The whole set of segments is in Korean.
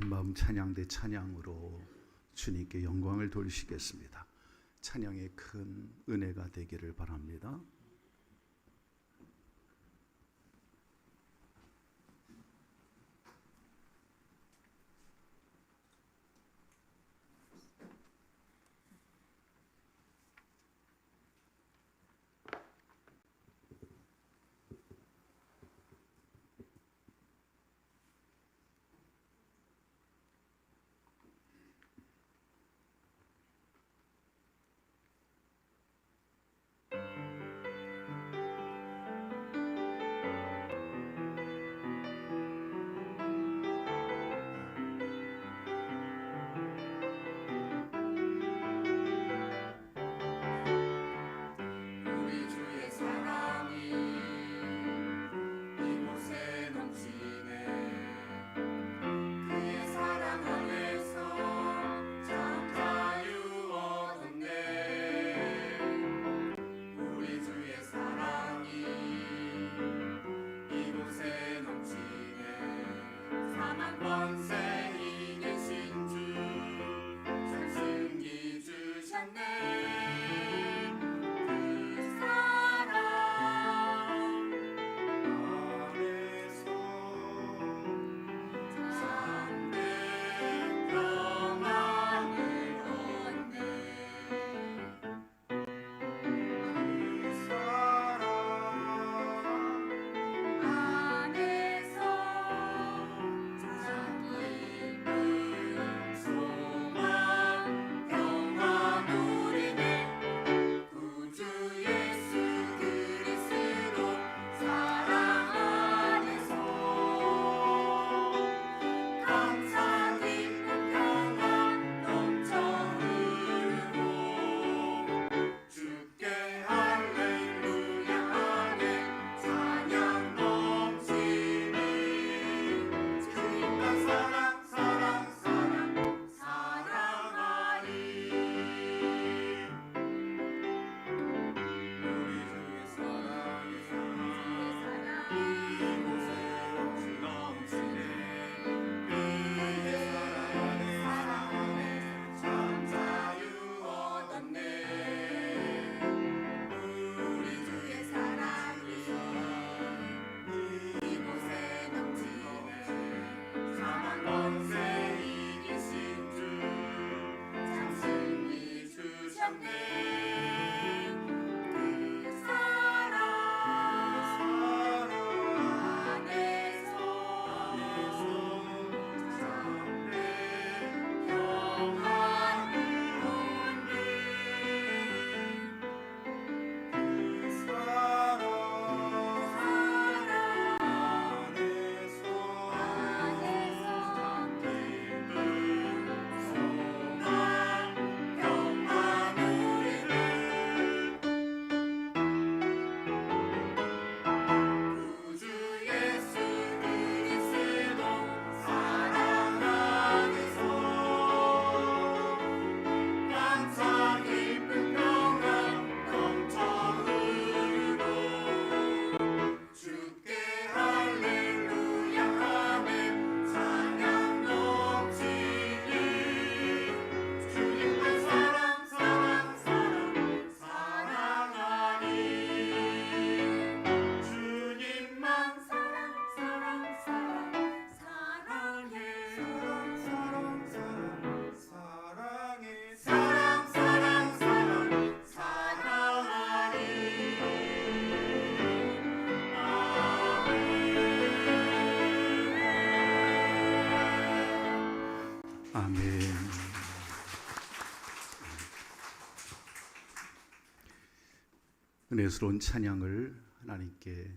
한마음 찬양대 찬양으로 주님께 영광을 돌리시겠습니다. 찬양의 큰 은혜가 되기를 바랍니다. 아멘. 은혜스러운 찬양을 하나님께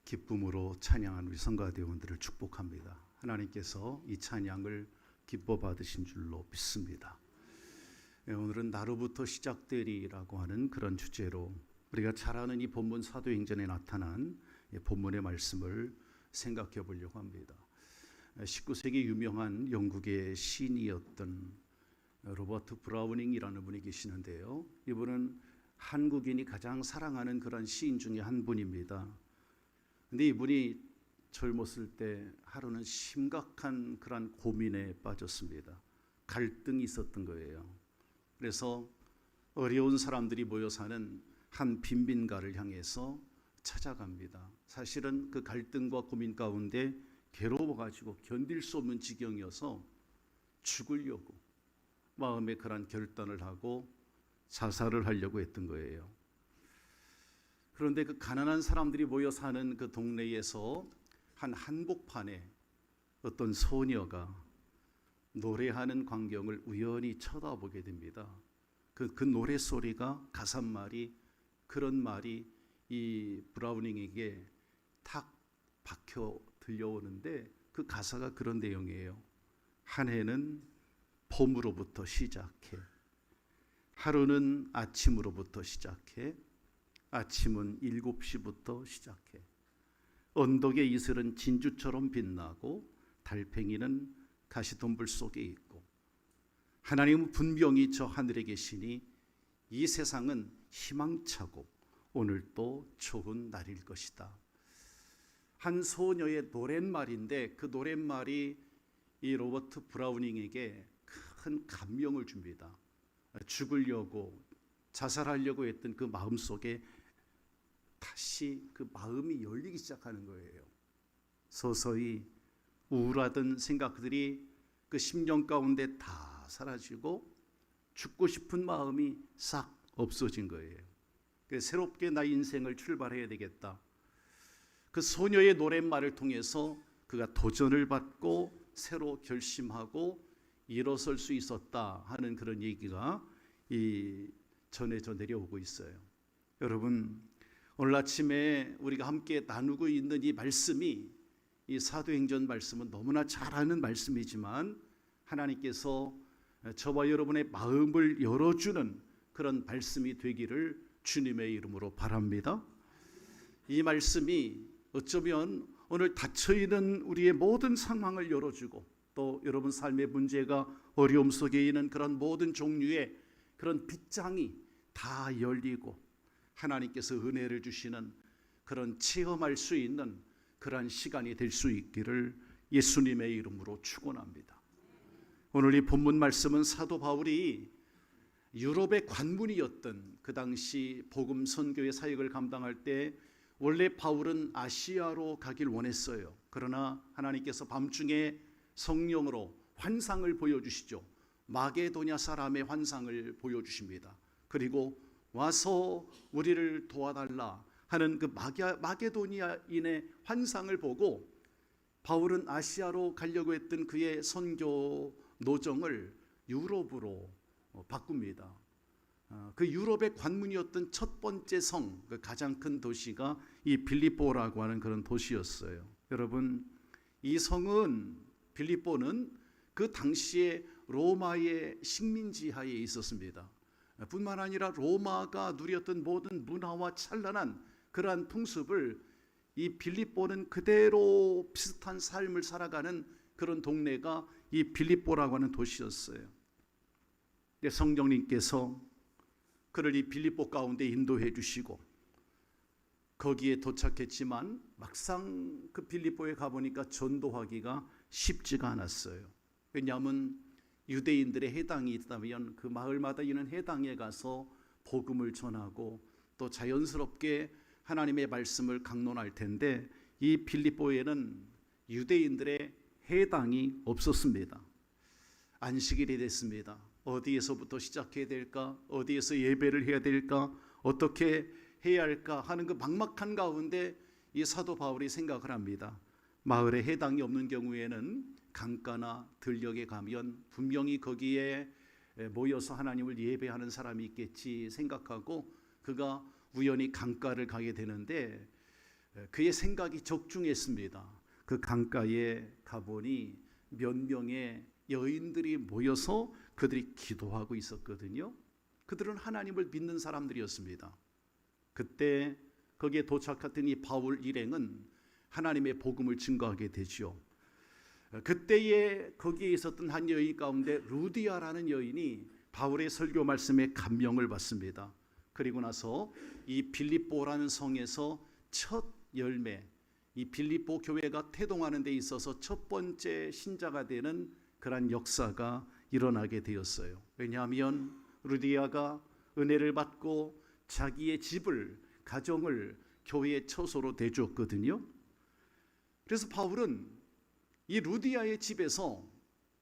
기쁨으로 찬양하는 우리 성가 대원들을 축복합니다. 하나님께서 이 찬양을 기뻐 받으신 줄로 믿습니다. 오늘은 나로부터 시작되리라고 하는 그런 주제로 우리가 잘 아는 이 본문 사도행전에 나타난 본문의 말씀을 생각해 보려고 합니다. 19세기 유명한 영국의 시인이었던 로버트 브라우닝이라는 분이 계시는데요. 이분은 한국인이 가장 사랑하는 그런 시인 중에 한 분입니다. 근데 이분이 젊었을 때 하루는 심각한 그런 고민에 빠졌습니다. 갈등이 있었던 거예요. 그래서 어려운 사람들이 모여 사는 한 빈민가를 향해서 찾아갑니다. 사실은 그 갈등과 고민 가운데 괴로워가지고 견딜 수 없는 지경이어서 죽으려고 마음에 그런 결단을 하고 자살을 하려고 했던 거예요. 그런데 그 가난한 사람들이 모여 사는 그 동네에서 한 한복판에 어떤 소녀가 노래하는 광경을 우연히 쳐다보게 됩니다. 그 노래 소리가 가사말이 그런 말이 이 브라우닝에게 탁 박혀 들려오는데 그 가사가 그런 내용이에요. 한 해는 봄으로부터 시작해, 하루는 아침으로부터 시작해, 아침은 7시부터 시작해, 언덕의 이슬은 진주처럼 빛나고 달팽이는 가시덤불 속에 있고, 하나님은 분명히 저 하늘에 계시니 이 세상은 희망차고 오늘도 좋은 날일 것이다. 한 소녀의 노랫말인데 그 노랫말이 이 로버트 브라우닝에게 큰 감명을 줍니다. 죽으려고 자살하려고 했던 그 마음속에 다시 그 마음이 열리기 시작하는 거예요. 서서히 우울하던 생각들이 그 심령 가운데 다 사라지고 죽고 싶은 마음이 싹 없어진 거예요. 새롭게 나 인생을 출발해야 되겠다. 그 소녀의 노랫말을 통해서 그가 도전을 받고 새로 결심하고 일어설 수 있었다 하는 그런 얘기가 전해져 내려오고 있어요. 여러분, 오늘 아침에 우리가 함께 나누고 있는 이 말씀이, 이 사도행전 말씀은 너무나 잘 아는 말씀이지만 하나님께서 저와 여러분의 마음을 열어주는 그런 말씀이 되기를 주님의 이름으로 바랍니다. 이 말씀이 어쩌면 오늘 닫혀있는 우리의 모든 상황을 열어주고, 또 여러분 삶의 문제가 어려움 속에 있는 그런 모든 종류의 그런 빗장이 다 열리고 하나님께서 은혜를 주시는 그런 체험할 수 있는 그런 시간이 될 수 있기를 예수님의 이름으로 축원합니다. 오늘 이 본문 말씀은 사도 바울이 유럽의 관문이었던 그 당시 복음 선교의 사역을 감당할 때 원래 바울은 아시아로 가길 원했어요. 그러나 하나님께서 밤중에 성령으로 환상을 보여주시죠. 마게도냐 사람의 환상을 보여주십니다. 그리고 와서 우리를 도와달라 하는 그 마게도니아인의 환상을 보고 바울은 아시아로 가려고 했던 그의 선교 노정을 유럽으로 바꿉니다. 그 유럽의 관문이었던 첫 번째 성, 그 가장 큰 도시가 이 빌립보라고 하는 그런 도시였어요. 여러분, 이 성은, 빌립보는 그 당시에 로마의 식민지하에 있었습니다. 뿐만 아니라 로마가 누렸던 모든 문화와 찬란한 그러한 풍습을 이 빌립보는 그대로 비슷한 삶을 살아가는 그런 동네가 이 빌립보라고 하는 도시였어요. 성령님께서 그를 이 빌립보 가운데 인도해 주시고 거기에 도착했지만 막상 그 빌립보에 가보니까 전도하기가 쉽지가 않았어요. 왜냐하면 유대인들의 해당이 있다면 그 마을마다 있는 해당에 가서 복음을 전하고 또 자연스럽게 하나님의 말씀을 강론할 텐데 이 빌립보에는 유대인들의 해당이 없었습니다. 안식일이 됐습니다. 어디에서부터 시작해야 될까? 어디에서 예배를 해야 될까? 어떻게 해야 할까? 하는 그 막막한 가운데 이 사도 바울이 생각을 합니다. 마을에 해당이 없는 경우에는 강가나 들녘에 가면 분명히 거기에 모여서 하나님을 예배하는 사람이 있겠지 생각하고 그가 우연히 강가를 가게 되는데 그의 생각이 적중했습니다. 그 강가에 가보니 몇 명의 여인들이 모여서 그들이 기도하고 있었거든요. 그들은 하나님을 믿는 사람들이었습니다. 그때 거기에 도착했던 이 바울 일행은 하나님의 복음을 증거하게 되죠. 그때에 거기에 있었던 한 여인 가운데 루디아라는 여인이 바울의 설교 말씀에 감명을 받습니다. 그리고 나서 이 빌립보라는 성에서 첫 열매, 이 빌립보 교회가 태동하는 데 있어서 첫 번째 신자가 되는 그러한 역사가 일어나게 되었어요. 왜냐하면 루디아가 은혜를 받고 자기의 집을, 가정을 교회의 처소로 대주었거든요. 그래서 바울은 이 루디아의 집에서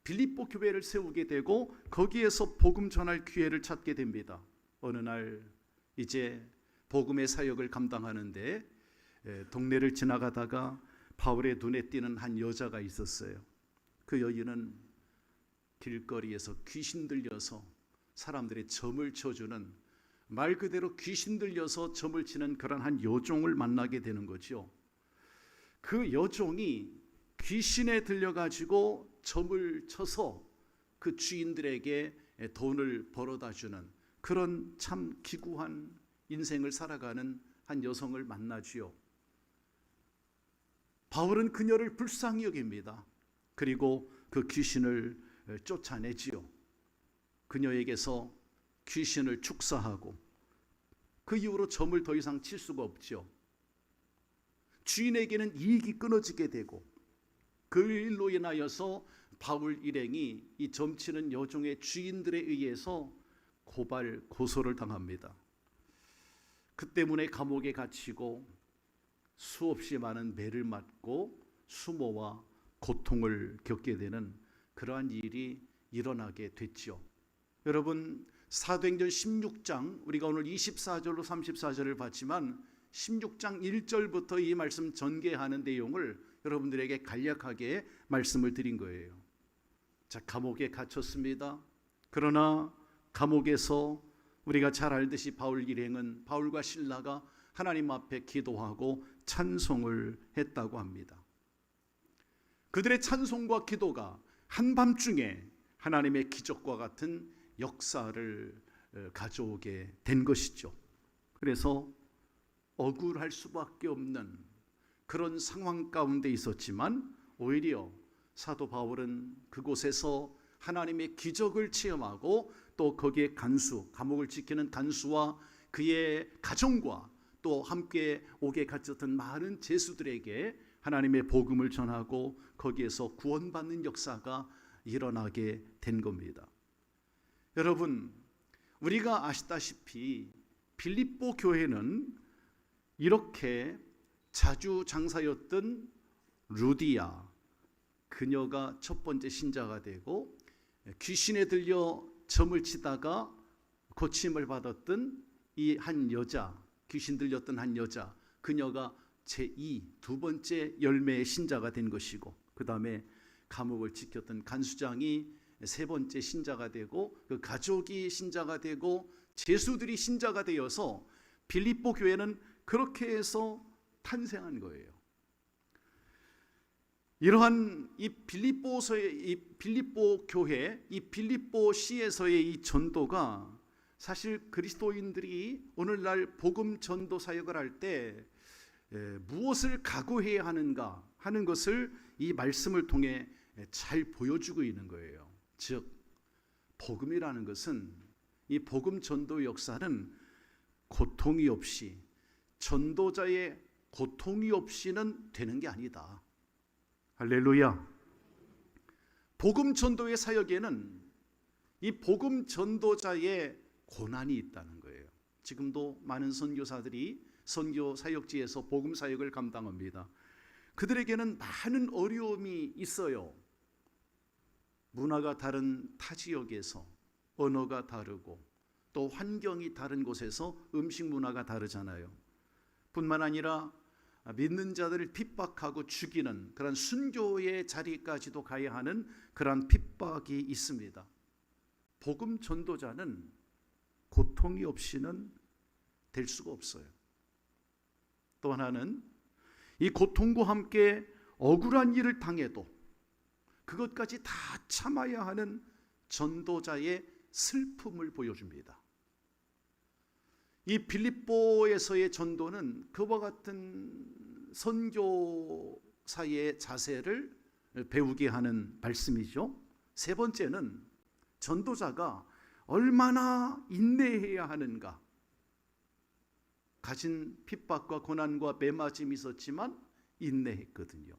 빌립보 교회를 세우게 되고 거기에서 복음 전할 기회를 찾게 됩니다. 어느 날 이제 복음의 사역을 감당하는데 동네를 지나가다가 바울의 눈에 띄는 한 여자가 있었어요. 그 여인은 길거리에서 귀신 들려서 사람들의 점을 쳐주는, 말 그대로 귀신 들려서 점을 치는 그런 한 여종을 만나게 되는 거죠. 그 여종이 귀신에 들려가지고 점을 쳐서 그 주인들에게 돈을 벌어다 주는 그런 참 기구한 인생을 살아가는 한 여성을 만나지요. 바울은 그녀를 불쌍히 여깁니다. 그리고 그 귀신을 쫓아내지요. 그녀에게서 귀신을 축사하고 그 이후로 점을 더 이상 칠 수가 없죠. 주인에게는 이익이 끊어지게 되고 그 일로 인하여서 바울 일행이 이 점치는 여종의 주인들에 의해서 고소를 당합니다. 그 때문에 감옥에 갇히고 수없이 많은 매를 맞고 수모와 고통을 겪게 되는 그러한 일이 일어나게 됐죠. 여러분, 사도행전 16장, 우리가 오늘 24절로 34절을 봤지만 16장 1절부터 이 말씀 전개하는 내용을 여러분들에게 간략하게 말씀을 드린 거예요. 자, 감옥에 갇혔습니다. 그러나 감옥에서 우리가 잘 알듯이 바울 일행은 바울과 실라가 하나님 앞에 기도하고 찬송을 했다고 합니다. 그들의 찬송과 기도가 한밤중에 하나님의 기적과 같은 역사를 가져오게 된 것이죠. 그래서 억울할 수밖에 없는 그런 상황 가운데 있었지만 오히려 사도 바울은 그곳에서 하나님의 기적을 체험하고 또 거기에 감옥을 지키는 간수와 그의 가정과 또 함께 옥에 갇혔던 많은 죄수들에게 하나님의 복음을 전하고 거기에서 구원받는 역사가 일어나게 된 겁니다. 여러분, 우리가 아시다시피 빌립보 교회는 이렇게 자주 장사였던 루디아, 그녀가 첫 번째 신자가 되고 귀신에 들려 점을 치다가 고침을 받았던 이 한 여자, 귀신 들렸던 한 여자, 그녀가 두 번째 열매의 신자가 된 것이고, 그 다음에 감옥을 지켰던 간수장이 세 번째 신자가 되고 그 가족이 신자가 되고 제수들이 신자가 되어서 빌립보 교회는 그렇게 해서 탄생한 거예요. 이러한 이 빌립보 교회, 이 빌립보시에서의 이 전도가 사실 그리스도인들이 오늘날 복음 전도 사역을 할 때 무엇을 각오해야 하는가 하는 것을 이 말씀을 통해 잘 보여주고 있는 거예요. 즉, 복음이라는 것은, 이 복음 전도 역사는 고통이 없이, 전도자의 고통이 없이는 되는 게 아니다. 할렐루야. 복음 전도의 사역에는 이 복음 전도자의 고난이 있다는 거예요. 지금도 많은 선교사들이 선교 사역지에서 복음 사역을 감당합니다. 그들에게는 많은 어려움이 있어요. 문화가 다른 타 지역에서, 언어가 다르고 또 환경이 다른 곳에서 음식 문화가 다르잖아요. 뿐만 아니라 믿는 자들을 핍박하고 죽이는 그런 순교의 자리까지도 가야 하는 그런 핍박이 있습니다. 복음 전도자는 고통이 없이는 될 수가 없어요. 또 하나는 이 고통과 함께 억울한 일을 당해도 그것까지 다 참아야 하는 전도자의 슬픔을 보여줍니다. 이 빌립보에서의 전도는 그와 같은 선교사의 자세를 배우게 하는 말씀이죠. 세 번째는 전도자가 얼마나 인내해야 하는가. 가진 핍박과 고난과 매맞음이 있었지만 인내했거든요.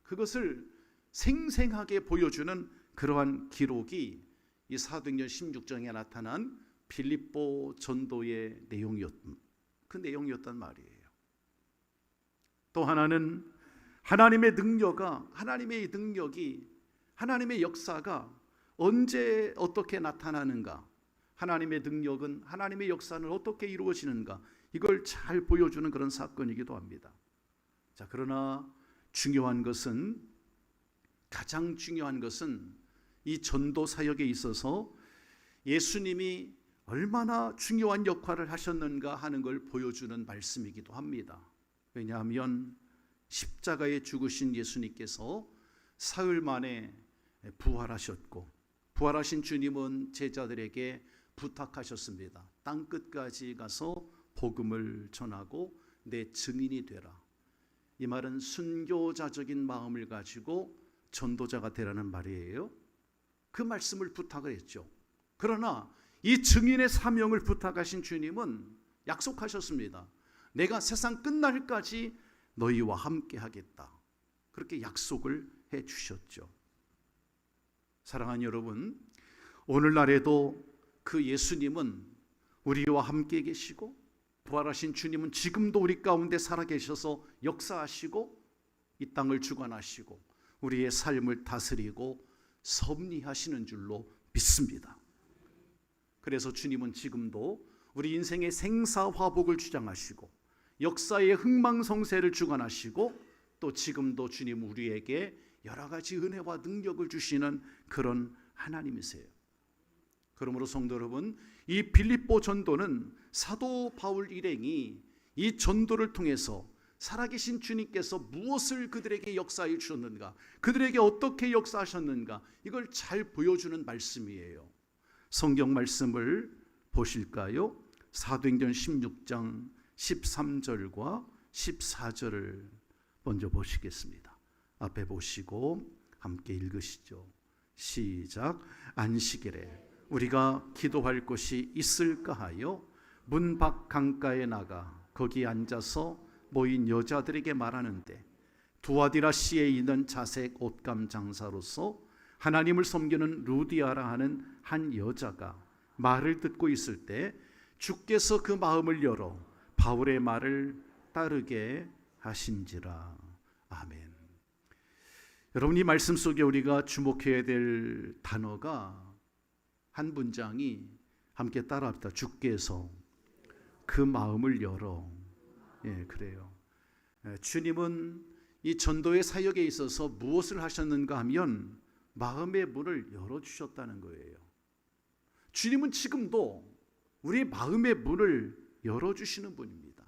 그것을 생생하게 보여주는 그러한 기록이 이 사도행전 16장에 나타난 빌립보 전도의 내용이었단 말이에요. 또 하나는 하나님의 능력이 하나님의 역사가 언제 어떻게 나타나는가, 하나님의 능력은, 하나님의 역사는 어떻게 이루어지는가, 이걸 잘 보여주는 그런 사건이기도 합니다. 자, 그러나 가장 중요한 것은 이 전도 사역에 있어서 예수님이 얼마나 중요한 역할을 하셨는가 하는 걸 보여주는 말씀이기도 합니다. 왜냐하면 십자가에 죽으신 예수님께서 사흘 만에 부활하셨고, 부활하신 주님은 제자들에게 부탁하셨습니다. 땅 끝까지 가서 복음을 전하고 내 증인이 되라. 이 말은 순교자적인 마음을 가지고 전도자가 되라는 말이에요. 그 말씀을 부탁을 했죠. 그러나 이 증인의 사명을 부탁하신 주님은 약속하셨습니다. 내가 세상 끝날까지 너희와 함께 하겠다. 그렇게 약속을 해 주셨죠. 사랑하는 여러분, 오늘날에도 그 예수님은 우리와 함께 계시고, 부활하신 주님은 지금도 우리 가운데 살아계셔서 역사하시고 이 땅을 주관하시고 우리의 삶을 다스리고 섭리하시는 줄로 믿습니다. 그래서 주님은 지금도 우리 인생의 생사화복을 주장하시고 역사의 흥망성쇠를 주관하시고, 또 지금도 주님 우리에게 여러 가지 은혜와 능력을 주시는 그런 하나님이세요. 그러므로 성도 여러분, 이 빌립보 전도는 사도 바울 일행이 이 전도를 통해서 살아계신 주님께서 무엇을 그들에게 역사해 주셨는가, 그들에게 어떻게 역사하셨는가, 이걸 잘 보여주는 말씀이에요. 성경 말씀을 보실까요? 사도행전 16장 13절과 14절을 먼저 보시겠습니다. 앞에 보시고 함께 읽으시죠. 시작. 안식일에 우리가 기도할 곳이 있을까 하여 문 밖 강가에 나가 거기 앉아서 모인 여자들에게 말하는데, 두아디라 시에 있는 자색 옷감 장사로서 하나님을 섬기는 루디아라 하는 한 여자가 말을 듣고 있을 때 주께서 그 마음을 열어 바울의 말을 따르게 하신지라. 아멘. 여러분, 이 말씀 속에 우리가 주목해야 될 단어가, 한 문장이 함께 따라합니다. 주께서 그 마음을 열어. 예, 그래요. 주님은 이 전도의 사역에 있어서 무엇을 하셨는가 하면 마음의 문을 열어주셨다는 거예요. 주님은 지금도 우리 마음의 문을 열어주시는 분입니다.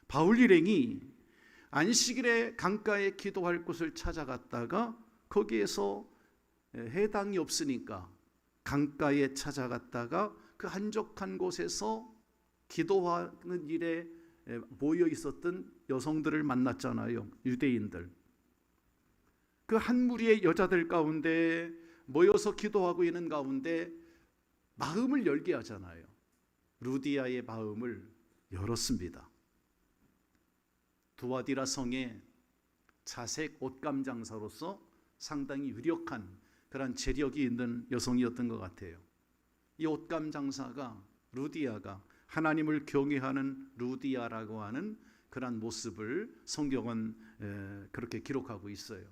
바울 일행이 안식일에 강가에 기도할 곳을 찾아갔다가 거기에서 해당이 없으니까 강가에 찾아갔다가 그 한적한 곳에서 기도하는 일에 모여 있었던 여성들을 만났잖아요. 유대인들. 그 한 무리의 여자들 가운데 모여서 기도하고 있는 가운데 마음을 열게 하잖아요. 루디아의 마음을 열었습니다. 두아디라 성의 자색 옷감 장사로서 상당히 유력한 그런 재력이 있는 여성이었던 것 같아요. 이 옷감 장사가, 루디아가 하나님을 경외하는 루디아라고 하는 그런 모습을 성경은 그렇게 기록하고 있어요.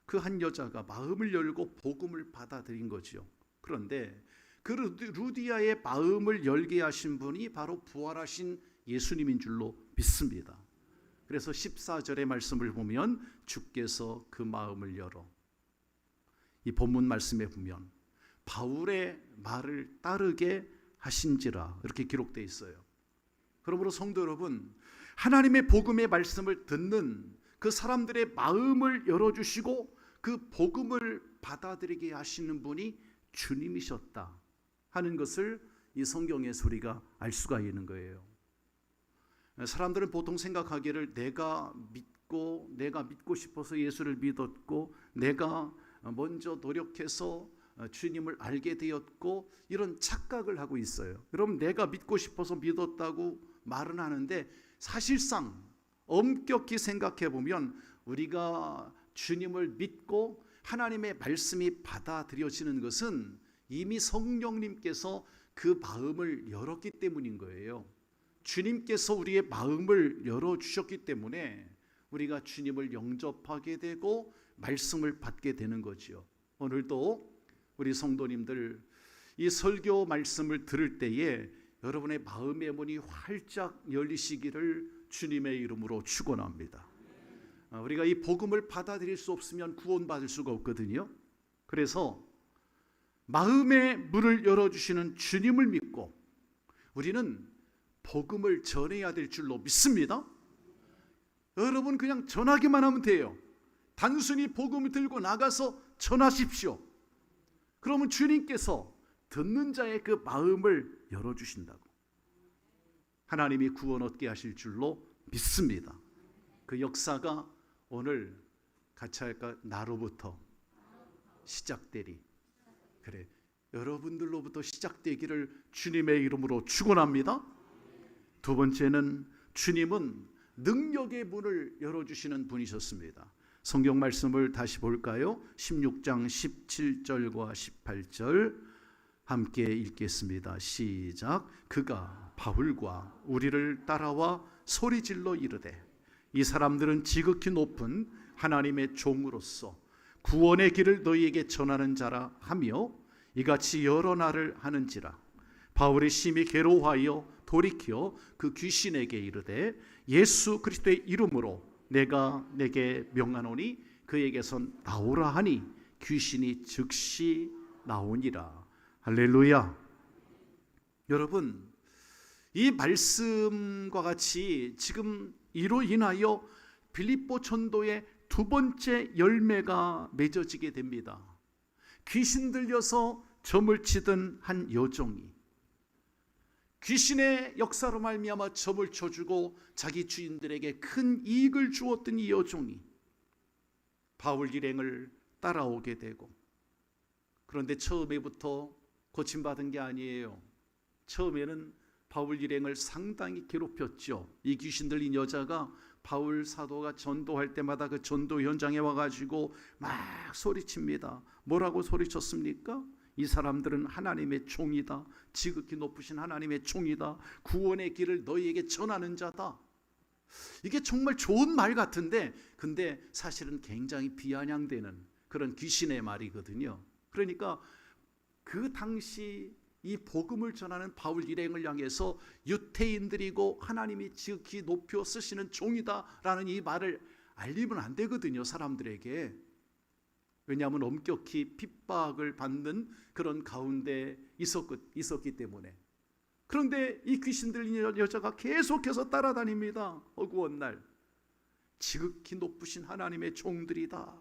그 한 여자가 마음을 열고 복음을 받아들인 거죠. 그런데 그 루디아의 마음을 열게 하신 분이 바로 부활하신 예수님인 줄로 믿습니다. 그래서 14절의 말씀을 보면 주께서 그 마음을 열어, 이 본문 말씀에 보면 바울의 말을 따르게 하신지라 이렇게 기록되어 있어요. 그러므로 성도 여러분, 하나님의 복음의 말씀을 듣는 그 사람들의 마음을 열어주시고 그 복음을 받아들이게 하시는 분이 주님이셨다 하는 것을 이 성경에서 우리가 알 수가 있는 거예요. 사람들은 보통 생각하기를 내가 믿고 싶어서 예수를 믿었고, 내가 먼저 노력해서 주님을 알게 되었고, 이런 착각을 하고 있어요. 여러분, 내가 믿고 싶어서 믿었다고 말은 하는데 사실상 엄격히 생각해 보면 우리가 주님을 믿고 하나님의 말씀이 받아들여지는 것은 이미 성령님께서 그 마음을 열었기 때문인 거예요. 주님께서 우리의 마음을 열어주셨기 때문에 우리가 주님을 영접하게 되고 말씀을 받게 되는 거지요. 오늘도 우리 성도님들 이 설교 말씀을 들을 때에 여러분의 마음의 문이 활짝 열리시기를 주님의 이름으로 축원합니다. 우리가 이 복음을 받아들일 수 없으면 구원받을 수가 없거든요. 그래서 마음의 문을 열어주시는 주님을 믿고 우리는 복음을 전해야 될 줄로 믿습니다. 여러분 그냥 전하기만 하면 돼요. 단순히 복음을 들고 나가서 전하십시오. 그러면 주님께서 듣는 자의 그 마음을 열어주신다고. 하나님이 구원 얻게 하실 줄로 믿습니다. 그 역사가 오늘 같이 할까? 나로부터 시작되리. 그래, 여러분들로부터 시작되기를 주님의 이름으로 축원합니다. 두 번째는 주님은 능력의 문을 열어주시는 분이셨습니다. 성경 말씀을 다시 볼까요? 16장 17절과 18절 함께 읽겠습니다. 시작. 그가 바울과 우리를 따라와 소리질러 이르되 이 사람들은 지극히 높은 하나님의 종으로서 구원의 길을 너희에게 전하는 자라 하며 이같이 여러 날을 하는지라. 바울이 심히 괴로워하여 돌이켜 그 귀신에게 이르되 예수 그리스도의 이름으로 내가 내게 명하노니 그에게서 나오라 하니 귀신이 즉시 나오니라. 할렐루야. 여러분, 이 말씀과 같이 지금 이로 인하여 빌립보 전도의 두 번째 열매가 맺어지게 됩니다. 귀신 들려서 점을 치던 한 여종이 귀신의 역사로 말미암아 점을 쳐주고 자기 주인들에게 큰 이익을 주었던 이 여종이 바울 일행을 따라오게 되고, 그런데 처음에부터 고침받은 게 아니에요. 처음에는 바울 일행을 상당히 괴롭혔죠. 이 귀신 들린 여자가 바울 사도가 전도할 때마다 그 전도 현장에 와가지고 막 소리칩니다. 뭐라고 소리쳤습니까? 이 사람들은 하나님의 종이다. 지극히 높으신 하나님의 종이다. 구원의 길을 너희에게 전하는 자다. 이게 정말 좋은 말 같은데, 근데 사실은 굉장히 비아냥되는 그런 귀신의 말이거든요. 그러니까 그 당시 이 복음을 전하는 바울 일행을 향해서 유태인들이고 하나님이 지극히 높여 쓰시는 종이다라는 이 말을 알리면 안 되거든요, 사람들에게. 왜냐하면 엄격히 핍박을 받는 그런 가운데 있었기 때문에. 그런데 이 귀신 들린 여자가 계속해서 따라다닙니다. 어구원 날. 지극히 높으신 하나님의 종들이다.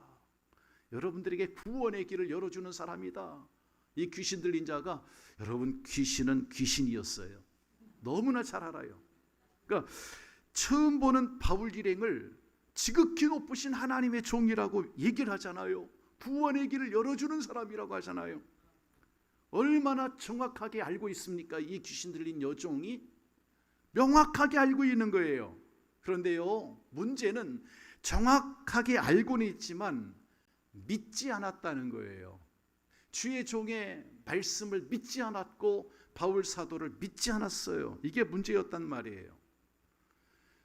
여러분들에게 구원의 길을 열어주는 사람이다. 이 귀신 들린 자가, 여러분 귀신은 귀신이었어요. 너무나 잘 알아요. 그러니까 처음 보는 바울 일행을 지극히 높으신 하나님의 종이라고 얘기를 하잖아요. 구원의 길을 열어주는 사람이라고 하잖아요. 얼마나 정확하게 알고 있습니까? 이 귀신 들린 여종이 명확하게 알고 있는 거예요. 그런데요, 문제는 정확하게 알고는 있지만 믿지 않았다는 거예요. 주의 종의 말씀을 믿지 않았고 바울 사도를 믿지 않았어요. 이게 문제였단 말이에요.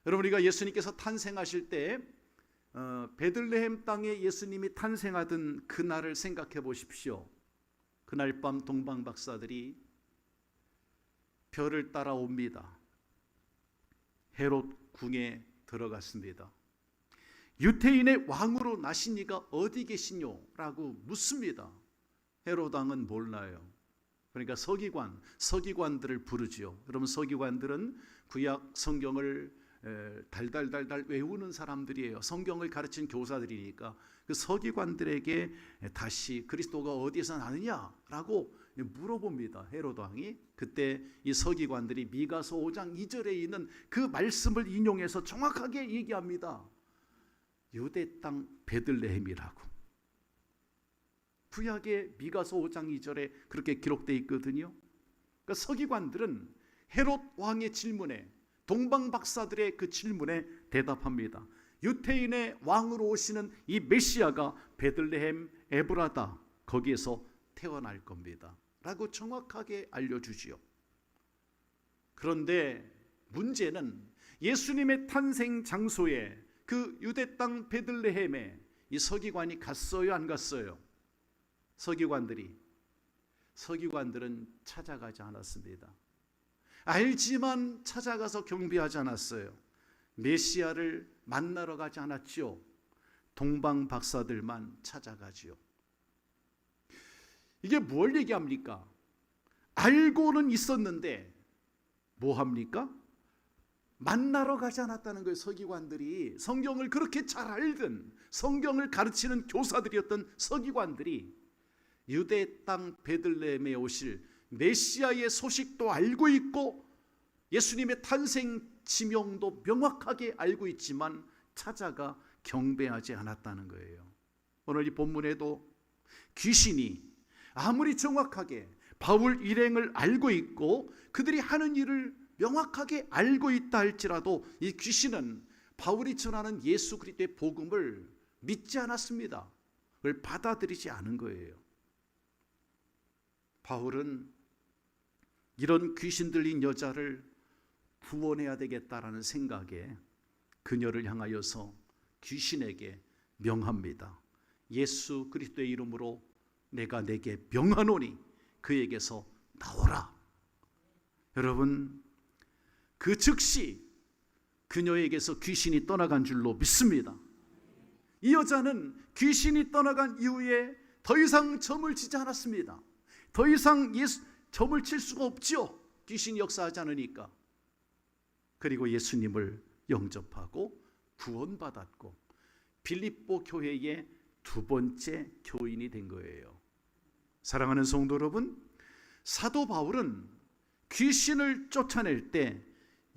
여러분, 우리가 예수님께서 탄생하실 때 베들레헴 땅에 예수님이 탄생하던 그날을 생각해 보십시오. 그날 밤 동방 박사들이 별을 따라옵니다. 헤롯 궁에 들어갔습니다. 유태인의 왕으로 나신 이가 어디 계시뇨? 라고 묻습니다. 헤롯 왕은 몰라요. 그러니까 서기관들을 부르지요. 여러분, 서기관들은 구약 성경을 달달달달 외우는 사람들이에요. 성경을 가르친 교사들이니까 그 서기관들에게 다시 그리스도가 어디에서 나느냐라고 물어봅니다. 헤롯 왕이. 그때 이 서기관들이 미가서 5장 2절에 있는 그 말씀을 인용해서 정확하게 얘기합니다. 유대 땅 베들레헴이라고. 구약의 미가서 5장 2절에 그렇게 기록되어 있거든요. 그러니까 서기관들은 헤롯 왕의 질문에 동방박사들의 그 질문에 대답합니다. 유태인의 왕으로 오시는 이 메시아가 베들레헴 에브라다 거기에서 태어날 겁니다 라고 정확하게 알려주지요. 그런데 문제는 예수님의 탄생 장소에 그 유대 땅 베들레헴에 이 서기관이 갔어요, 안 갔어요? 서기관들은 찾아가지 않았습니다. 알지만 찾아가서 경배하지 않았어요. 메시아를 만나러 가지 않았지요. 동방 박사들만 찾아가지요. 이게 뭘 얘기합니까? 알고는 있었는데 뭐 합니까? 만나러 가지 않았다는 거예요. 서기관들이 성경을 그렇게 잘 알던, 성경을 가르치는 교사들이었던 서기관들이 유대 땅 베들레헴에 오실 메시아의 소식도 알고 있고 예수님의 탄생 지명도 명확하게 알고 있지만 찾아가 경배하지 않았다는 거예요. 오늘 이 본문에도 귀신이 아무리 정확하게 바울 일행을 알고 있고 그들이 하는 일을 명확하게 알고 있다 할지라도 이 귀신은 바울이 전하는 예수 그리스도의 복음을 믿지 않았습니다. 그걸 받아들이지 않은 거예요. 바울은 이런 귀신 들린 여자를 구원해야 되겠다라는 생각에 그녀를 향하여서 귀신에게 명합니다. 예수 그리스도의 이름으로 내가 내게 명하노니 그에게서 나오라. 여러분, 그 즉시 그녀에게서 귀신이 떠나간 줄로 믿습니다. 이 여자는 귀신이 떠나간 이후에 더 이상 점을 치지 않았습니다. 더 이상 점을 칠 수가 없지요. 귀신이 역사하지 않으니까. 그리고 예수님을 영접하고 구원받았고 빌립보 교회의 두 번째 교인이 된 거예요. 사랑하는 성도 여러분, 사도 바울은 귀신을 쫓아낼 때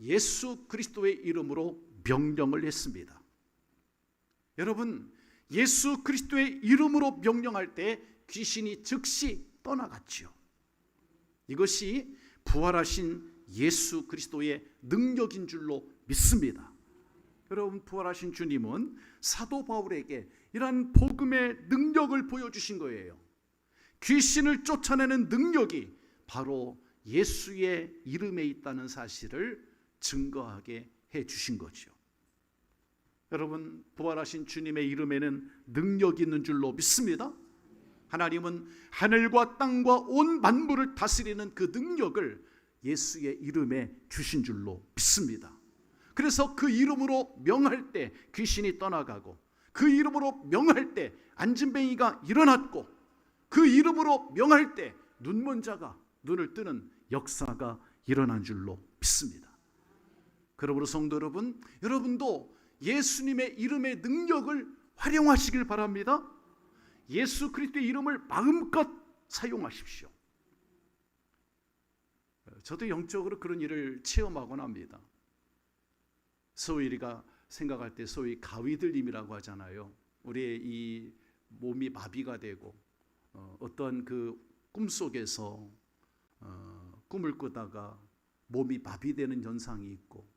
예수 그리스도의 이름으로 명령을 했습니다. 여러분, 예수 그리스도의 이름으로 명령할 때 귀신이 즉시 떠나갔지요. 이것이 부활하신 예수 그리스도의 능력인 줄로 믿습니다. 여러분, 부활하신 주님은 사도 바울에게 이러한 복음의 능력을 보여주신 거예요. 귀신을 쫓아내는 능력이 바로 예수의 이름에 있다는 사실을 증거하게 해주신 거죠. 여러분, 부활하신 주님의 이름에는 능력이 있는 줄로 믿습니다. 하나님은 하늘과 땅과 온 만물을 다스리는 그 능력을 예수의 이름에 주신 줄로 믿습니다. 그래서 그 이름으로 명할 때 귀신이 떠나가고 그 이름으로 명할 때 안진뱅이가 일어났고 그 이름으로 명할 때 눈먼 자가 눈을 뜨는 역사가 일어난 줄로 믿습니다. 그러므로 성도 여러분, 여러분도 예수님의 이름의 능력을 활용하시길 바랍니다. 예수 그리스도의 이름을 마음껏 사용하십시오. 저도 영적으로 그런 일을 체험하곤 합니다. 소위 우리가 생각할 때 소위 가위들림이라고 하잖아요. 우리의 이 몸이 마비가 되고 어떤 그 꿈속에서 꿈을 꾸다가 몸이 마비되는 현상이 있고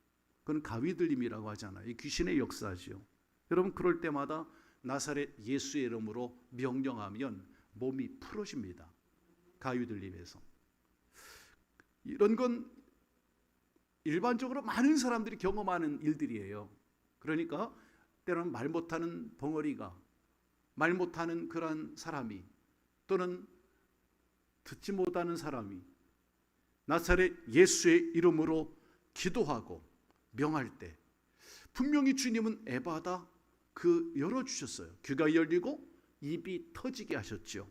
그건 가위들림이라고 하잖아요. 이 귀신의 역사죠. 여러분, 그럴 때마다 나사렛 예수의 이름으로 명령하면 몸이 풀어집니다. 가위들림에서. 이런 건 일반적으로 많은 사람들이 경험하는 일들이에요. 그러니까 때로는 말 못하는 벙어리가, 말 못하는 그런 사람이, 또는 듣지 못하는 사람이 나사렛 예수의 이름으로 기도하고 명할 때 분명히 주님은 에바다 그 열어주셨어요. 귀가 열리고 입이 터지게 하셨죠.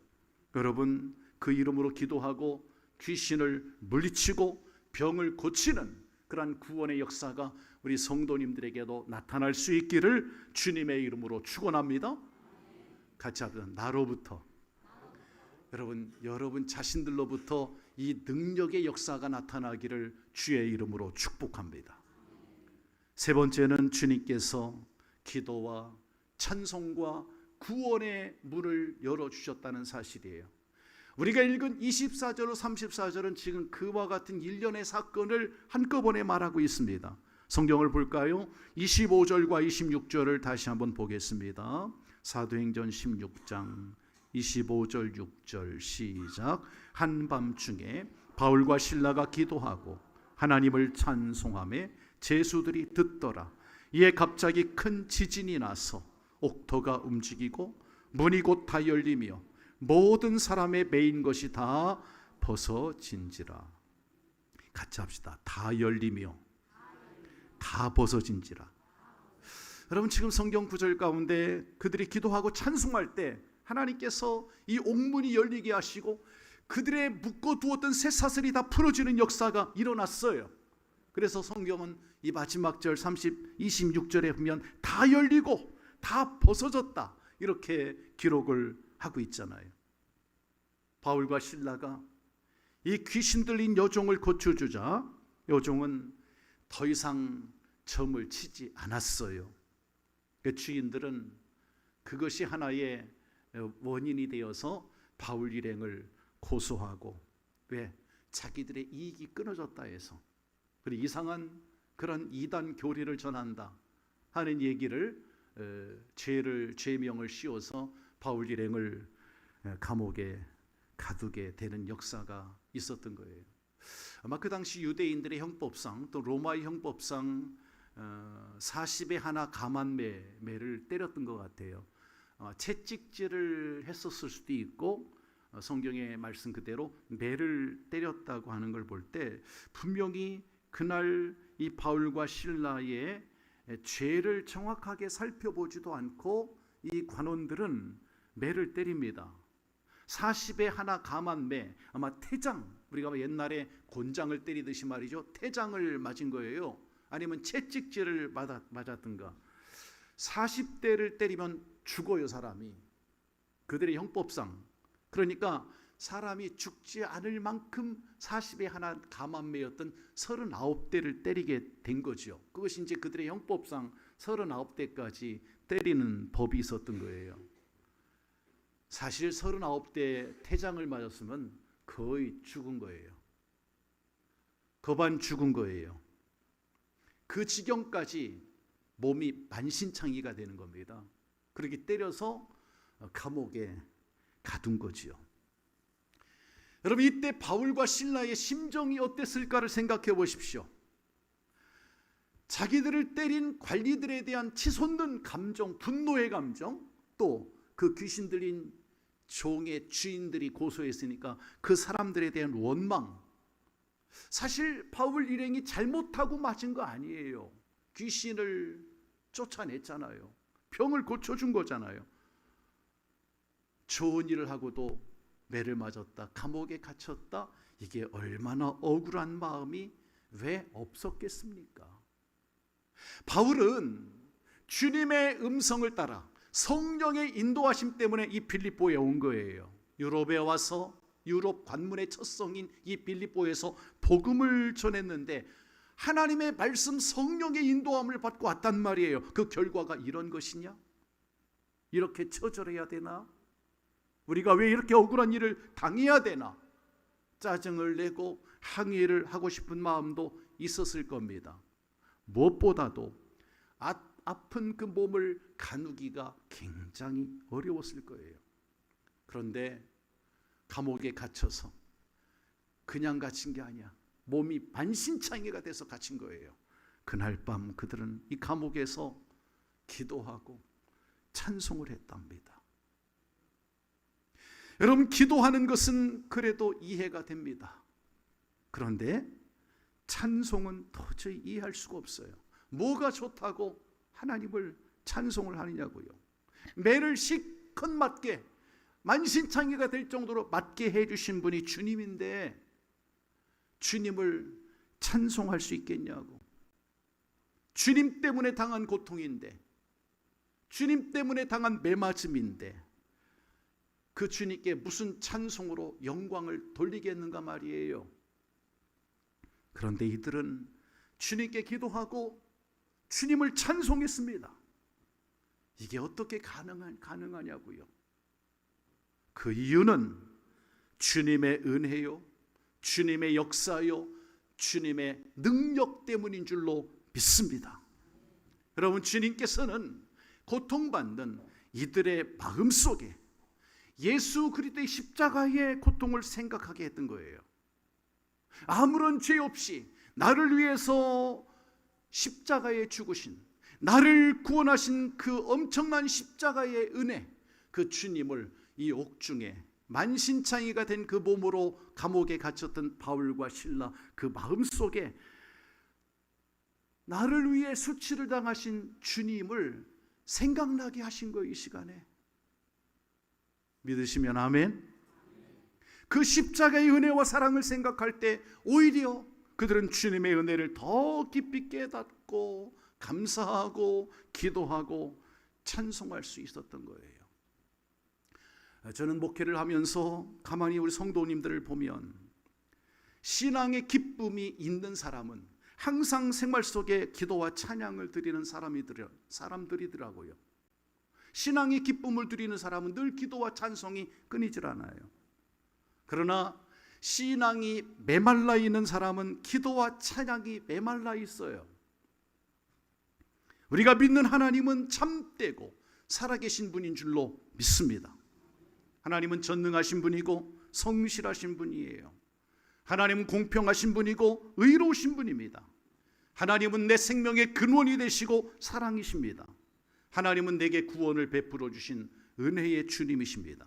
여러분, 그 이름으로 기도하고 귀신을 물리치고 병을 고치는 그러한 구원의 역사가 우리 성도님들에게도 나타날 수 있기를 주님의 이름으로 축원합니다. 같이 합시다. 나로부터, 여러분 자신들로부터 이 능력의 역사가 나타나기를 주의 이름으로 축복합니다. 세 번째는 주님께서 기도와 찬송과 구원의 문을 열어주셨다는 사실이에요. 우리가 읽은 24절로 34절은 지금 그와 같은 일련의 사건을 한꺼번에 말하고 있습니다. 성경을 볼까요? 25절과 26절을 다시 한번 보겠습니다. 사도행전 16장 25절 6절 시작. 한밤중에 바울과 실라가 기도하고 하나님을 찬송하며 제수들이 듣더라. 이에 갑자기 큰 지진이 나서 옥토가 움직이고 문이 곧 다 열리며 모든 사람의 매인 것이 다 벗어진지라. 같이 합시다. 다 열리며 다 벗어진지라. 여러분, 지금 성경 구절 가운데 그들이 기도하고 찬송할 때 하나님께서 이 옥문이 열리게 하시고 그들의 묶어두었던 쇠사슬이 다 풀어지는 역사가 일어났어요. 그래서 성경은 이 마지막 절 26절에 보면 다 열리고 다 벗어졌다 이렇게 기록을 하고 있잖아요. 바울과 실라가 이 귀신 들린 여종을 고쳐주자 여종은 더 이상 점을 치지 않았어요. 그 주인들은 그것이 하나의 원인이 되어서 바울 일행을 고소하고, 왜? 자기들의 이익이 끊어졌다 해서. 그리고 이상한 그런 이단 교리를 전한다 하는 얘기를 죄명을 씌워서 바울 일행을 감옥에 가두게 되는 역사가 있었던 거예요. 아마 그 당시 유대인들의 형법상 또 로마의 형법상 40에 하나 가만매를 때렸던 것 같아요. 채찍질을 했었을 수도 있고 성경의 말씀 그대로 매를 때렸다고 하는 걸 볼 때 분명히 그날 이 바울과 실라의 죄를 정확하게 살펴보지도 않고 이 관원들은 매를 때립니다. 40에 하나 가만매, 아마 태장, 우리가 옛날에 곤장을 때리듯이 말이죠, 태장을 맞은 거예요. 아니면 채찍질을 맞았든가. 40대를 때리면 죽어요, 사람이. 그들의 형법상. 그러니까 사람이 죽지 않을 만큼 40에 하나 가만매였던 39대를 때리게 된 거죠. 그것이 이제 그들의 형법상 39대까지 때리는 법이 있었던 거예요. 사실 39대 태장을 맞았으면 거의 죽은 거예요. 거반 죽은 거예요. 그 지경까지 몸이 만신창이가 되는 겁니다. 그렇게 때려서 감옥에 가둔 거지요. 여러분, 이때 바울과 실라의 심정이 어땠을까를 생각해 보십시오. 자기들을 때린 관리들에 대한 치솟는 감정, 분노의 감정, 또 그 귀신 들린 종의 주인들이 고소했으니까 그 사람들에 대한 원망. 사실 바울 일행이 잘못하고 맞은 거 아니에요. 귀신을 쫓아냈잖아요. 병을 고쳐준 거잖아요. 좋은 일을 하고도 매를 맞았다, 감옥에 갇혔다. 이게 얼마나 억울한 마음이 왜 없었겠습니까? 바울은 주님의 음성을 따라 성령의 인도하심 때문에 이 빌립보에 온 거예요. 유럽에 와서 유럽 관문의 첫 성인 이 빌립보에서 복음을 전했는데 하나님의 말씀, 성령의 인도함을 받고 왔단 말이에요. 그 결과가 이런 것이냐? 이렇게 처절해야 되나? 우리가 왜 이렇게 억울한 일을 당해야 되나? 짜증을 내고 항의를 하고 싶은 마음도 있었을 겁니다. 무엇보다도 아픈 그 몸을 가누기가 굉장히 어려웠을 거예요. 그런데 감옥에 갇혀서 그냥 갇힌 게 아니야. 몸이 만신창이가 돼서 갇힌 거예요. 그날 밤 그들은 이 감옥에서 기도하고 찬송을 했답니다. 여러분, 기도하는 것은 그래도 이해가 됩니다. 그런데 찬송은 도저히 이해할 수가 없어요. 뭐가 좋다고 하나님을 찬송을 하느냐고요. 매를 실컷 맞게, 만신창이가 될 정도로 맞게 해주신 분이 주님인데 주님을 찬송할 수 있겠냐고. 주님 때문에 당한 고통인데, 주님 때문에 당한 매맞음인데 그 주님께 무슨 찬송으로 영광을 돌리겠는가 말이에요. 그런데 이들은 주님께 기도하고 주님을 찬송했습니다. 이게 어떻게 가능하냐고요. 그 이유는 주님의 은혜요, 주님의 역사요, 주님의 능력 때문인 줄로 믿습니다. 여러분, 주님께서는 고통받는 이들의 마음속에 예수 그리스도의 십자가의 고통을 생각하게 했던 거예요. 아무런 죄 없이 나를 위해서 십자가에 죽으신, 나를 구원하신 그 엄청난 십자가의 은혜, 그 주님을 이 옥중에 만신창이가 된 그 몸으로 감옥에 갇혔던 바울과 실라, 그 마음속에 나를 위해 수치를 당하신 주님을 생각나게 하신 거예요. 이 시간에 믿으시면 아멘. 그 십자가의 은혜와 사랑을 생각할 때 오히려 그들은 주님의 은혜를 더 깊이 깨닫고 감사하고 기도하고 찬송할 수 있었던 거예요. 저는 목회를 하면서 가만히 우리 성도님들을 보면 신앙의 기쁨이 있는 사람은 항상 생활 속에 기도와 찬양을 드리는 사람들이더라고요. 신앙의 기쁨을 드리는 사람은 늘 기도와 찬송이 끊이질 않아요. 그러나 신앙이 메말라 있는 사람은 기도와 찬양이 메말라 있어요. 우리가 믿는 하나님은 참되고 살아계신 분인 줄로 믿습니다. 하나님은 전능하신 분이고 성실하신 분이에요. 하나님은 공평하신 분이고 의로우신 분입니다. 하나님은 내 생명의 근원이 되시고 사랑이십니다. 하나님은 내게 구원을 베풀어 주신 은혜의 주님이십니다.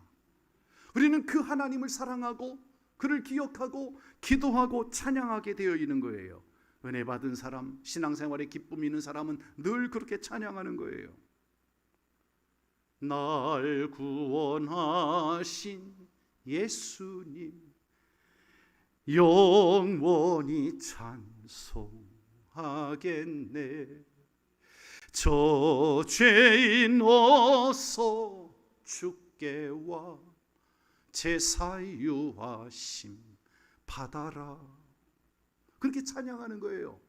우리는 그 하나님을 사랑하고 그를 기억하고 기도하고 찬양하게 되어 있는 거예요. 은혜 받은 사람, 신앙생활에 기쁨이 있는 사람은 늘 그렇게 찬양하는 거예요. 날 구원하신 예수님 영원히 찬송하겠네. 저 죄인 어서 주께 와 제 사유하심 받아라. 그렇게 찬양하는 거예요.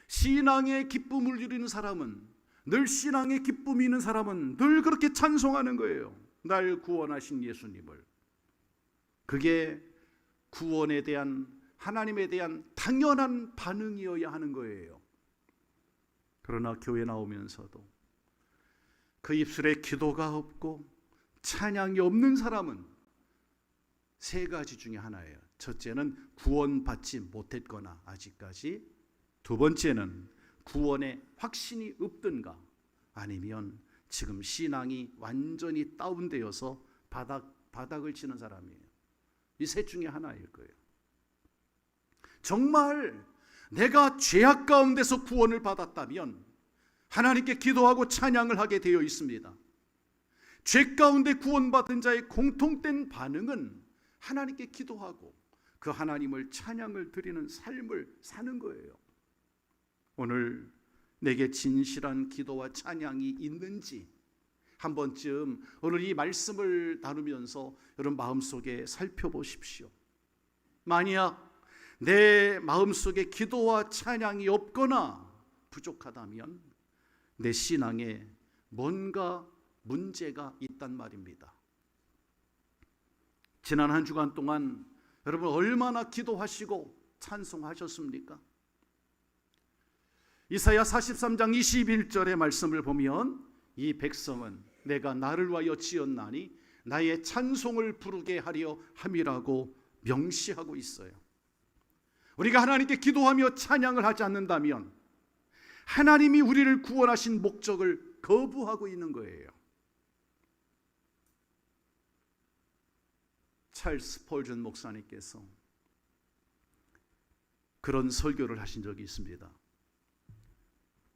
신앙의 기쁨을 누리는 사람은, 늘 신앙의 기쁨이 있는 사람은 늘 그렇게 찬송하는 거예요. 날 구원하신 예수님을. 그게 구원에 대한, 하나님에 대한 당연한 반응이어야 하는 거예요. 그러나 교회 나오면서도 그 입술에 기도가 없고 찬양이 없는 사람은 세 가지 중에 하나예요. 첫째는 구원받지 못했거나 아직까지, 두 번째는 구원에 확신이 없든가, 아니면 지금 신앙이 완전히 다운되어서 바닥을 치는 사람이에요. 이 셋 중에 하나일 거예요. 정말 내가 죄악 가운데서 구원을 받았다면 하나님께 기도하고 찬양을 하게 되어 있습니다. 죄 가운데 구원받은 자의 공통된 반응은 하나님께 기도하고 그 하나님을 찬양을 드리는 삶을 사는 거예요. 오늘 내게 진실한 기도와 찬양이 있는지 한 번쯤 오늘 이 말씀을 나누면서 여러분 마음속에 살펴보십시오. 만약 내 마음속에 기도와 찬양이 없거나 부족하다면 내 신앙에 뭔가 문제가 있단 말입니다. 지난 한 주간 동안 여러분 얼마나 기도하시고 찬송하셨습니까? 이사야 43장 21절의 말씀을 보면 이 백성은 내가 나를 위하여 지었나니 나의 찬송을 부르게 하려 함이라고 명시하고 있어요. 우리가 하나님께 기도하며 찬양을 하지 않는다면 하나님이 우리를 구원하신 목적을 거부하고 있는 거예요. 찰스 스펄전 목사님께서 그런 설교를 하신 적이 있습니다.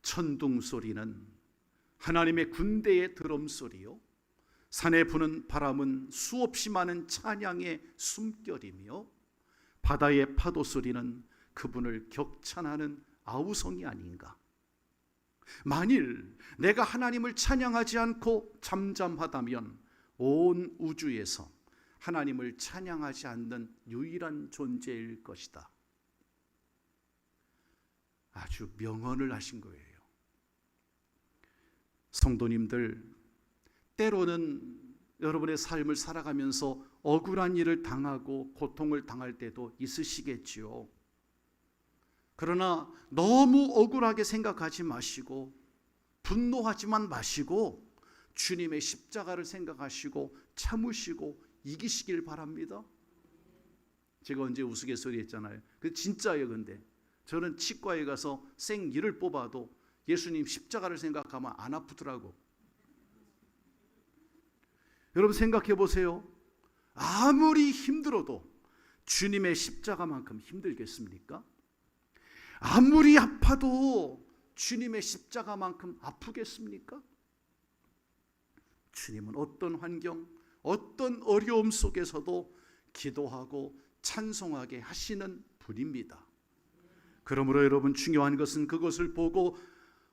천둥 소리는 하나님의 군대의 드럼 소리요, 산에 부는 바람은 수없이 많은 찬양의 숨결이며 바다의 파도 소리는 그분을 격찬하는 아우성이 아닌가. 만일 내가 하나님을 찬양하지 않고 잠잠하다면 온 우주에서 하나님을 찬양하지 않는 유일한 존재일 것이다. 아주 명언을 하신 거예요. 성도님들, 때로는 여러분의 삶을 살아가면서 억울한 일을 당하고 고통을 당할 때도 있으시겠지요. 그러나 너무 억울하게 생각하지 마시고 분노하지만 마시고 주님의 십자가를 생각하시고 참으시고 이기시길 바랍니다. 제가 언제 우스갯소리 했잖아요. 그 진짜예요. 근데 저는 치과에 가서 생이를 뽑아도 예수님 십자가를 생각하면 안 아프더라고. 여러분 생각해 보세요. 아무리 힘들어도 주님의 십자가만큼 힘들겠습니까? 아무리 아파도 주님의 십자가만큼 아프겠습니까? 주님은 어떤 환경, 어떤 어려움 속에서도 기도하고 찬송하게 하시는 분입니다. 그러므로 여러분 중요한 것은 그것을 보고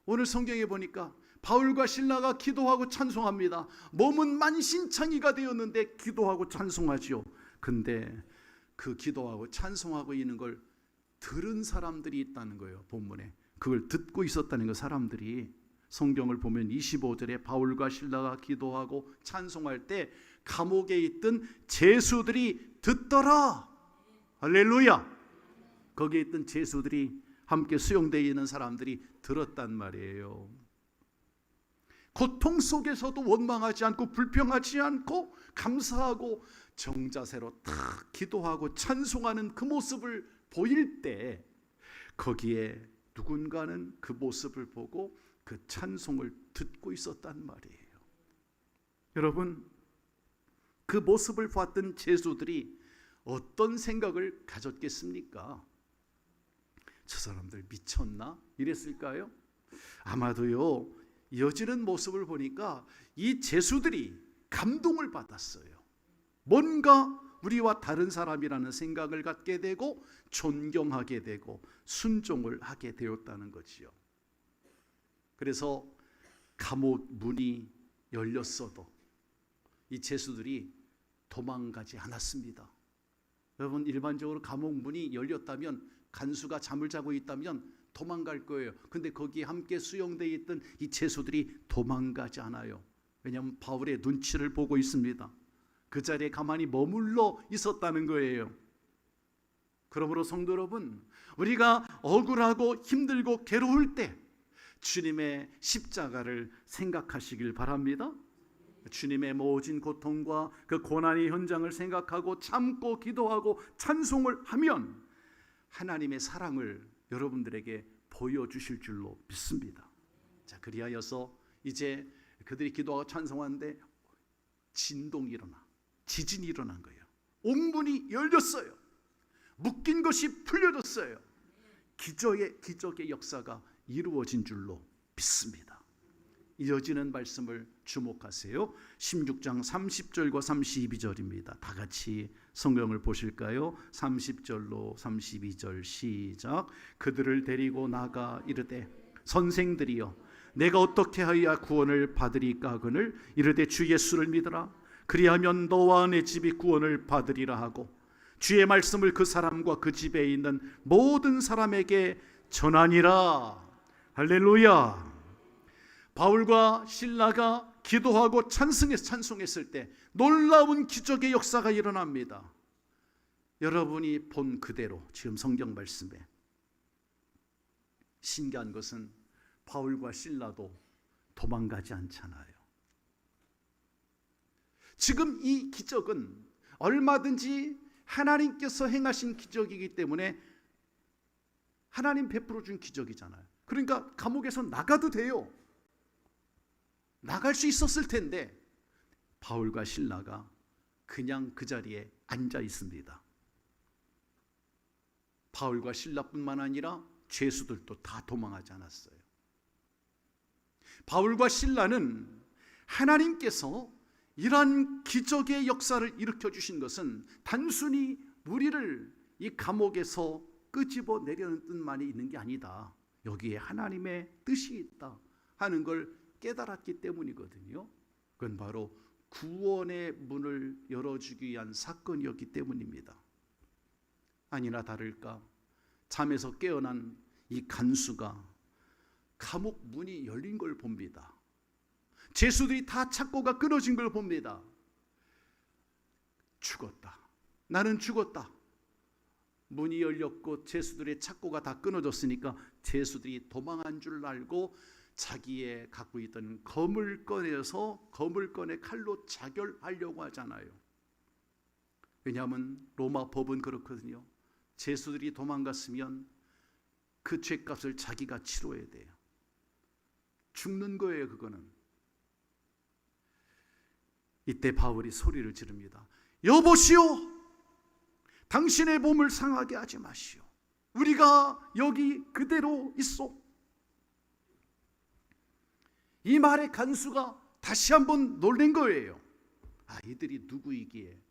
오늘 성경에 보니까 바울과 실라가 기도하고 찬송합니다. 몸은 만신창이가 되었는데 기도하고 찬송하지요. 근데 그 기도하고 찬송하고 있는 걸 들은 사람들이 있다는 거예요. 본문에 그걸 듣고 있었다는 거. 사람들이 성경을 보면 25절에 바울과 실라가 기도하고 찬송할 때 감옥에 있던 죄수들이 듣더라. 할렐루야. 거기에 있던 죄수들이 함께 수용되어 있는 사람들이 들었단 말이에요. 고통 속에서도 원망하지 않고 불평하지 않고 감사하고 정자세로 딱 기도하고 찬송하는 그 모습을 보일 때 거기에 누군가는 그 모습을 보고 그 찬송을 듣고 있었단 말이에요. 여러분 그 모습을 봤던 죄수들이 어떤 생각을 가졌겠습니까? 저 사람들 미쳤나? 이랬을까요? 아마도요. 이어지는 모습을 보니까 이 죄수들이 감동을 받았어요. 뭔가 우리와 다른 사람이라는 생각을 갖게 되고 존경하게 되고 순종을 하게 되었다는 거지요. 그래서 감옥 문이 열렸어도 이 죄수들이 도망가지 않았습니다. 여러분 일반적으로 감옥 문이 열렸다면 간수가 잠을 자고 있다면 도망갈 거예요. 근데 거기에 함께 수용되어 있던 이 죄수들이 도망가지 않아요. 왜냐하면 바울의 눈치를 보고 있습니다. 그 자리에 가만히 머물러 있었다는 거예요. 그러므로 성도 여러분, 우리가 억울하고 힘들고 괴로울 때 주님의 십자가를 생각하시길 바랍니다. 주님의 모진 고통과 그 고난의 현장을 생각하고 참고 기도하고 찬송을 하면 하나님의 사랑을 여러분들에게 보여주실 줄로 믿습니다. 자, 그리하여서 이제 그들이 기도하고 찬송하는데 진동이 일어나, 지진이 일어난 거예요. 옥문이 열렸어요. 묶인 것이 풀려졌어요. 기적의 역사가 이루어진 줄로 믿습니다. 이어지는 말씀을 주목하세요. 16장 30절과 32절입니다. 다 같이 성경을 보실까요? 30절로 32절 시작. 그들을 데리고 나가 이르되 선생들이여 내가 어떻게 하여야 구원을 받으리까 하거늘 이르되 주 예수를 믿으라. 그리하면 너와 내 집이 구원을 받으리라 하고 주의 말씀을 그 사람과 그 집에 있는 모든 사람에게 전하니라. 할렐루야. 바울과 실라가 기도하고 찬송했을 때 놀라운 기적의 역사가 일어납니다. 여러분이 본 그대로 지금 성경 말씀에 신기한 것은 바울과 실라도 도망가지 않잖아요. 지금 이 기적은 얼마든지 하나님께서 행하신 기적이기 때문에 하나님 베풀어 준 기적이잖아요. 그러니까 감옥에서 나가도 돼요. 나갈 수 있었을 텐데 바울과 실라가 그냥 그 자리에 앉아 있습니다. 바울과 실라뿐만 아니라 죄수들도 다 도망하지 않았어요. 바울과 실라는 하나님께서 이러한 기적의 역사를 일으켜 주신 것은 단순히 우리를 이 감옥에서 끄집어 내려는 뜻만이 있는 게 아니다. 여기에 하나님의 뜻이 있다 하는 걸 깨달았기 때문이거든요. 그건 바로 구원의 문을 열어주기 위한 사건이었기 때문입니다. 아니나 다를까 잠에서 깨어난 이 간수가 감옥 문이 열린 걸 봅니다. 죄수들이 다 착고가 끊어진 걸 봅니다. 죽었다. 나는 죽었다. 문이 열렸고 죄수들의 착고가 다 끊어졌으니까 죄수들이 도망한 줄 알고 자기의 갖고 있던 검을 꺼내서 검을 꺼내 칼로 자결하려고 하잖아요. 왜냐하면 로마 법은 그렇거든요. 죄수들이 도망갔으면 그 죄값을 자기가 치러야 돼요. 죽는 거예요, 그거는. 이때 바울이 소리를 지릅니다. 여보시오, 당신의 몸을 상하게 하지 마시오. 우리가 여기 그대로 있소. 이 말의 간수가 다시 한번 놀란 거예요. 아, 이들이 누구이기에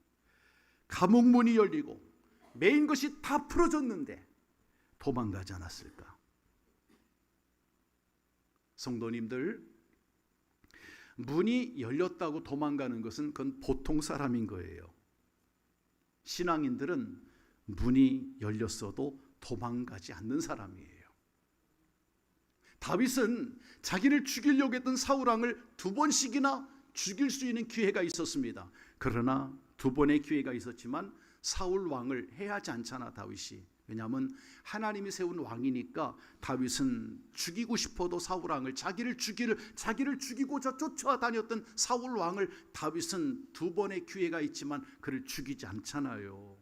감옥문이 열리고 메인 것이 다 풀어졌는데 도망가지 않았을까? 성도님들, 문이 열렸다고 도망가는 것은 그건 보통 사람인 거예요. 신앙인들은 문이 열렸어도 도망가지 않는 사람이에요. 다윗은 자기를 죽이려고 했던 사울왕을 2번씩이나 죽일 수 있는 기회가 있었습니다. 그러나 2번의 기회가 있었지만 사울왕을 해하지 않잖아, 다윗이. 왜냐하면 하나님이 세운 왕이니까 다윗은 죽이고 싶어도 사울왕을 자기를 죽이고자 쫓아다녔던 사울왕을 다윗은 2번의 기회가 있지만 그를 죽이지 않잖아요.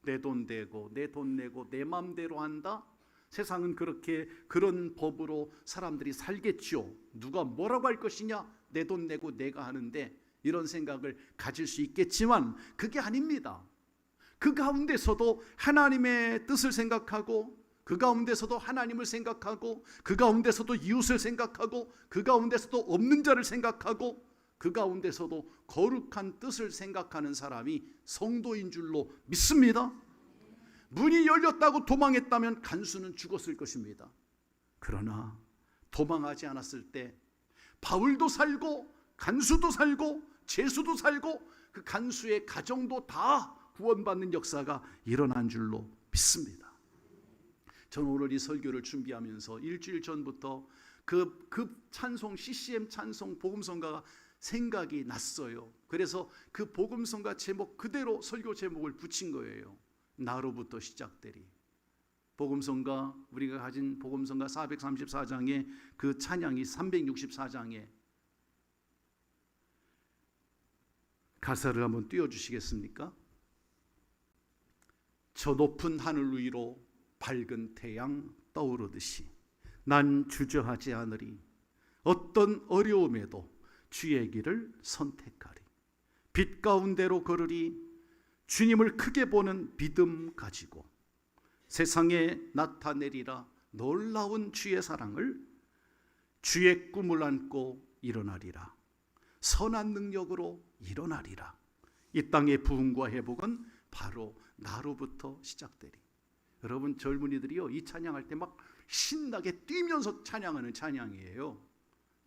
내 돈 대고 내 돈 내고 내 맘대로 한다? 세상은 그런 법으로 사람들이 살겠죠. 누가 뭐라고 할 것이냐? 내 돈 내고 내가 하는데, 이런 생각을 가질 수 있겠지만 그게 아닙니다. 그 가운데서도 하나님의 뜻을 생각하고, 그 가운데서도 하나님을 생각하고, 그 가운데서도 이웃을 생각하고, 그 가운데서도 없는 자를 생각하고, 그 가운데서도 거룩한 뜻을 생각하는 사람이 성도인 줄로 믿습니다. 문이 열렸다고 도망했다면 간수는 죽었을 것입니다. 그러나 도망하지 않았을 때 바울도 살고 간수도 살고 죄수도 살고 그 간수의 가정도 다 구원받는 역사가 일어난 줄로 믿습니다. 저는 오늘 이 설교를 준비하면서 일주일 전부터 그 찬송, CCM 찬송 복음성가가 생각이 났어요. 그래서 그 복음성가 제목 그대로 설교 제목을 붙인 거예요. 나로부터 시작되리. 복음성가, 우리가 가진 복음성가 434장에 그 찬양이 364장에 가사를 한번 띄워주시겠습니까? 저 높은 하늘 위로 밝은 태양 떠오르듯이 난 주저하지 않으리. 어떤 어려움에도 주의 길을 선택하리. 빛 가운데로 걸으리. 주님을 크게 보는 믿음 가지고 세상에 나타내리라. 놀라운 주의 사랑을, 주의 꿈을 안고 일어나리라. 선한 능력으로 일어나리라. 이 땅의 부흥과 회복은 바로 나로부터 시작되리. 여러분, 젊은이들이요, 이 찬양할 때 막 신나게 뛰면서 찬양하는 찬양이에요.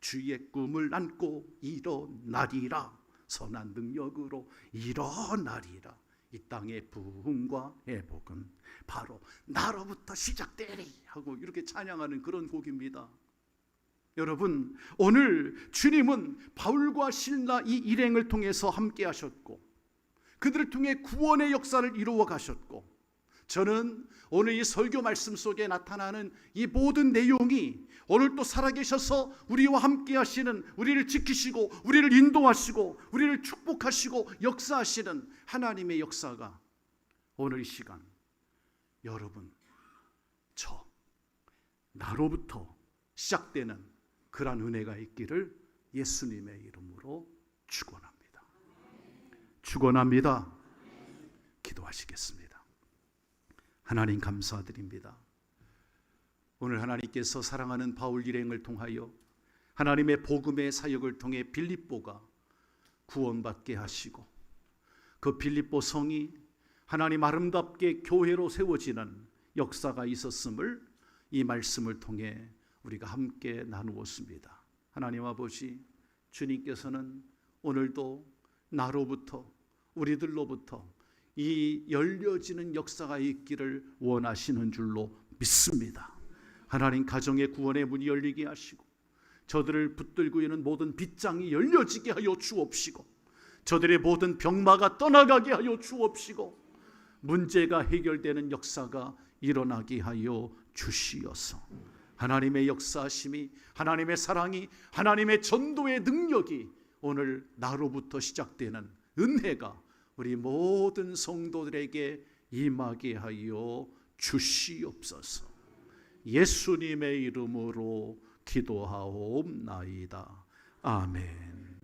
주의 꿈을 안고 일어나리라. 선한 능력으로 일어나리라. 이 땅의 부흥과 회복은 바로 나로부터 시작되리 하고 이렇게 찬양하는 그런 곡입니다. 여러분, 오늘 주님은 바울과 실라 이 일행을 통해서 함께 하셨고 그들을 통해 구원의 역사를 이루어 가셨고, 저는 오늘 이 설교 말씀 속에 나타나는 이 모든 내용이 오늘 또 살아계셔서 우리와 함께 하시는, 우리를 지키시고 우리를 인도하시고 우리를 축복하시고 역사하시는 하나님의 역사가 오늘 이 시간 여러분, 나로부터 시작되는 그러한 은혜가 있기를 예수님의 이름으로 축원합니다. 축원합니다. 기도하시겠습니다. 하나님 감사드립니다. 오늘 하나님께서 사랑하는 바울 일행을 통하여 하나님의 복음의 사역을 통해 빌립보가 구원받게 하시고 그 빌립보 성이 하나님 아름답게 교회로 세워지는 역사가 있었음을 이 말씀을 통해 우리가 함께 나누었습니다. 하나님 아버지, 주님께서는 오늘도 나로부터, 우리들로부터 이 열려지는 역사가 있기를 원하시는 줄로 믿습니다. 하나님, 가정의 구원의 문이 열리게 하시고 저들을 붙들고 있는 모든 빗장이 열려지게 하여 주옵시고 저들의 모든 병마가 떠나가게 하여 주옵시고 문제가 해결되는 역사가 일어나게 하여 주시어서 하나님의 역사하심이, 하나님의 사랑이, 하나님의 전도의 능력이 오늘 나로부터 시작되는 은혜가 우리 모든 성도들에게 임하게 하여 주시옵소서. 예수님의 이름으로 기도하옵나이다. 아멘.